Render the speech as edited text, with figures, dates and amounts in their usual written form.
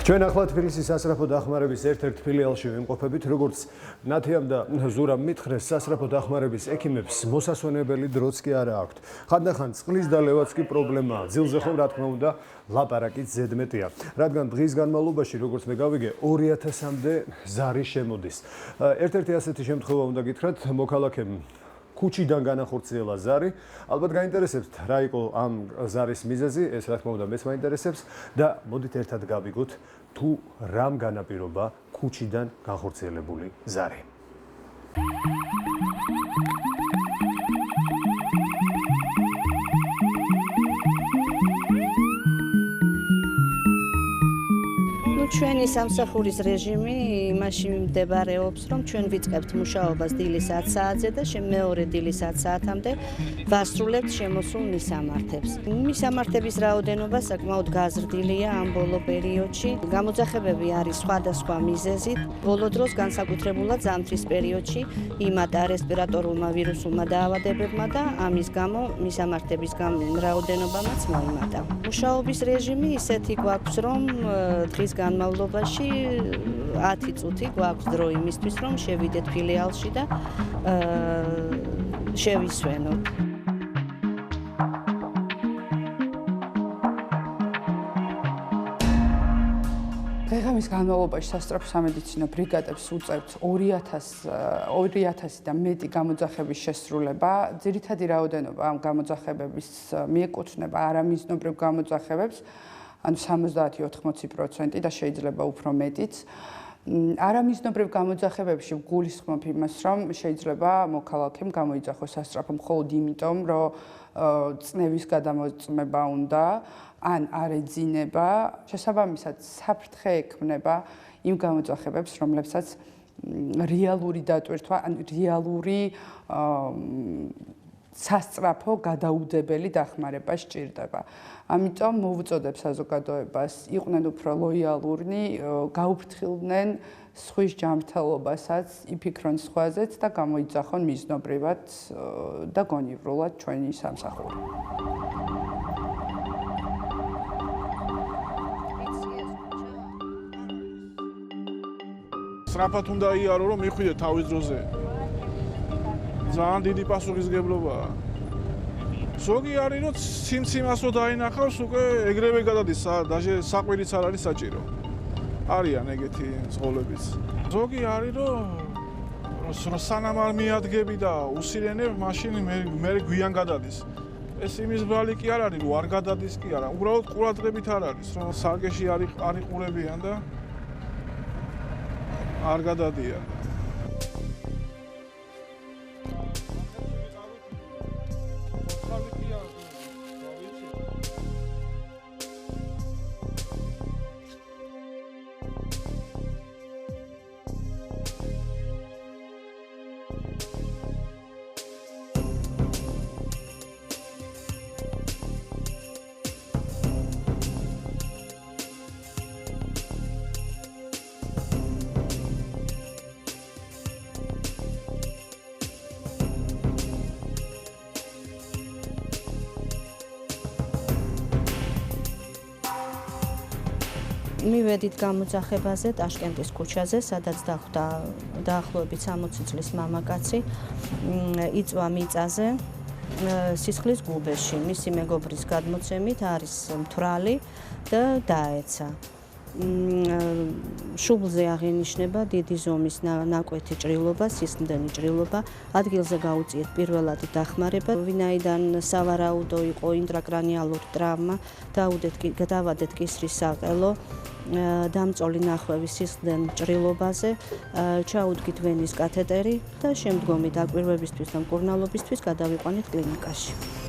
ჩვენ ახლა თბილისის სასწრაფო დახმარების ერთ-ერთ ფილიალში ვიმყოფებით, როგორც ნათიამ და ზურამ მითხრეს, სასწრაფო დახმარების ექიმებს მოსასვენებელი დროც კი არა აქვთ. ხანდახან წყლის დალევაც კი პრობლემაა. ძილზე ხომ რა თქმა უნდა ლაპარაკიც ზედმეტია. რადგან დღის განმავლობაში, როგორც მე გავიგე, 2000-მდე ზარი შემოდის. ერთ-ერთი ასეთი შემთხვევა უნდა გითხრათ, მოქალაქემ ქუჩიდან განახორციელა ზარი. ალბათ გაინტერესებთ რა იყო ამ ზარის მიზეზი, ეს რა თქმა უნდა მეც მაინტერესებს და მოდით ერთად გავიგოთ თუ რამ განაპირობა ქუჩიდან განხორციელებული ზარი. ჩვენი სამსახურის რეჟიმი იმაში მდებარეობს, რომ ჩვენ ვიწყებთ მუშაობას დილის 10 საათზე და მეორე დილის 10 საათამდე ვასრულებთ შემოსულ მისამართებს. მისამართების რაოდენობა საკმაოდ გაზრდილია ამ ბოლო პერიოდში. გამოძახებები არის სხვადასხვა მიზეზით. ბოლო დროს განსაკუთრებულად ზამთრის პერიოდში იმატა რესპირატორულმა ვირუსულმა დაავადებებმა და ამის გამო მისამართების რაოდენობამაც მოიმატა. მუშაობის რეჟიმი ისეთი გვაქვს, რომ დღის განმავლობაში 10 წუთი გვაქვს დრო იმისთვის, რომ შევიდეთ ფილიალში და შევისვენოთ. დღე-ღამის განმავლობაში სასწრაფო სამედიცინო ბრიგადებს უწევთ 2000-დან მეტი გამოძახების შესრულება. ძირითადი რაოდენობა ამ გამოძახებების მიეკუთვნება არამიზნობრივ გამოძახებებს, ანუ 70-80% და შეიძლება უფრო მეტიც. არამიზნობრივ გამოძახებებში ვგულისხმობ იმას, რომ შეიძლება მოქალაქემ გამოიძახოს სასწრაფო მხოლოდ იმიტომ, რომ წნევის გადამოწმება უნდა, ან არ ეძინება, შესაბამისად საფრთხე ექმნება იმ გამოძახებებს, რომლებსაც რეალური დატვირთვა, ან რეალური სასწრაფო გადაუდებელი დახმარება სჭირდება. ამიტომ მოვუწოდებ საზოგადოებას იყვნენ უფრო ლოიალურნი, გაუფრთხილდნენ სხვის ჯანმრთელობასაც, იფიქრონ სხვაზეც და გამოიძახონ მიზნობრივად და გონივრულად ჩვენი სამსახური. სწრაფად უნდა იარო, რომ მიხვიდე თავის დროზე. ძალიან დიდი პასუხისმგებლობაა. ზოგი არის, რომ სიმციმასო დაინახავს, უკვე ეგრევე გადადის, დაჟე საყვირიც არ არის საჭირო. არიან ეგეთი ზღოლებიც. ზოგი არის, რომ სანამ არ მიადგები და უსილენებ, მაშინ მე გვიან გადადის. ეს იმის ბრალი კი არ არის, რომ არ გადადის კი არა. უბრალოდ ყურადღებით არ არის, რომ სარგეში არ იყურებიან და არ გადადიან. მივედით გამოძახებაზე ტაშკენტის ქუჩაზე, სადაც დახვდა დაახლოებით 60 წლის მამაკაცი, იწვა მიწაზე სისხლის გუბეში. მისი მეგობრის გადმოცემით არის მთვრალი და დაეცა. შუბლზე აღინიშნება დიდი ზომის ნაკვეთი ჭრილობა, სისხლდენი ჭრილობა. ადგილზე გაუწიეთ პირველადი დახმარება, ვინაიდან სავარაუდო იყო ინტრაკრანიალური ტრავმა, დავადეთ კისრის საყელო, დამწოლი ნახვევი სისხლდენ ჭრილობაზე, ჩაუდგით ვენის კათეტერი და შემდგომი დაკვირვებისთვის და მკურნალობისთვის გადავიყვანეთ კლინიკაში.